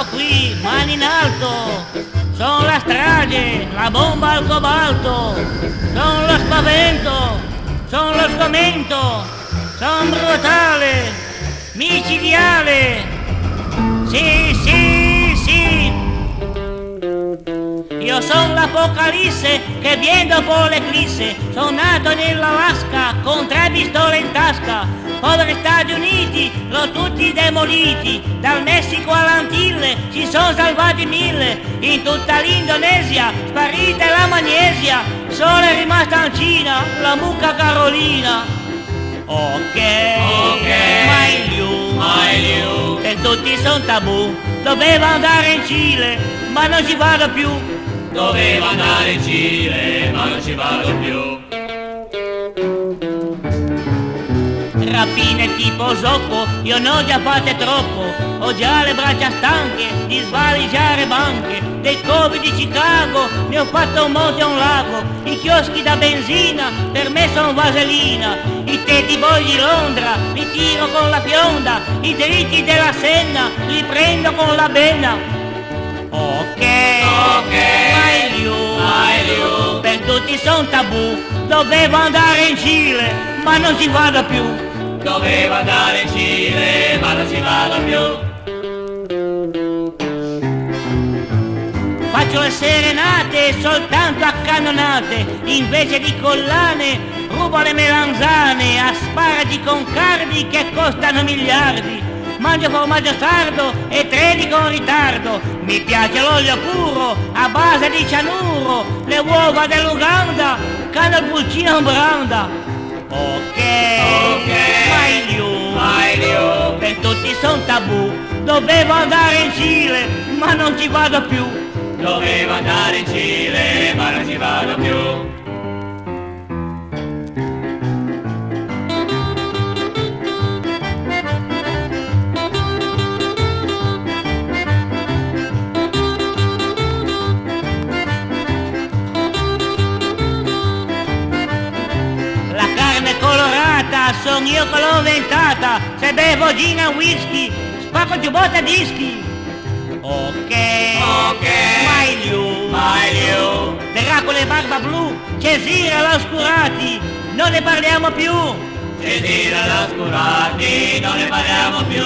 Ecco qui, mani in alto, sono la strage, la bomba al cobalto, sono lo spavento, sono lo sgomento, sono brutale, micidiale, sì, sì, sì. Io sono l'Apocalisse che viene dopo l'eclisse, sono nato nell'Alaska con 3 pistole in tasca, poi gli Stati Uniti l'ho tutti demoliti, dal Messico all'Antille ci sono salvati 1000, in tutta l'Indonesia sparita la magnesia, solo è rimasta in Cina la mucca Carolina. Ok, mai più, e tutti son tabù, dovevo andare in Cile ma non ci vado più. Dovevo andare in Cile, ma non ci vado più. Rapine tipo Zoppo, io ne ho già fatte troppo. Ho già le braccia stanche di svaligiare banche. Dei covi di Chicago ne ho fatto un monte e un lago. I chioschi da benzina per me son vaselina. I tetti boy di Londra li tiro con la fionda. I diritti della Senna li prendo con la benna. Ok, mai più, per tutti son tabù, dovevo andare in Cile, ma non ci vado più. Dovevo andare in Cile, ma non ci vado più. Faccio le serenate soltanto a cannonate, invece di collane rubo le melanzane, asparagi con cardi che costano miliardi. Mangio formaggio sardo e treni con ritardo, mi piace l'olio puro a base di cianuro, le uova dell'Uganda che hanno il pulcino in branda. Ok, mai più, per tutti son tabù, dovevo andare in Cile ma non ci vado più. Dovevo andare in Cile, ma non ci vado più. Son io che l'ho inventata, se bevo gin e whisky, spacco giubbotto e dischi. Ok, mai più, Dracula e Barba Blu, Cesira l'Oscurati, non ne parliamo più. Cesira l'Oscurati, non ne parliamo più.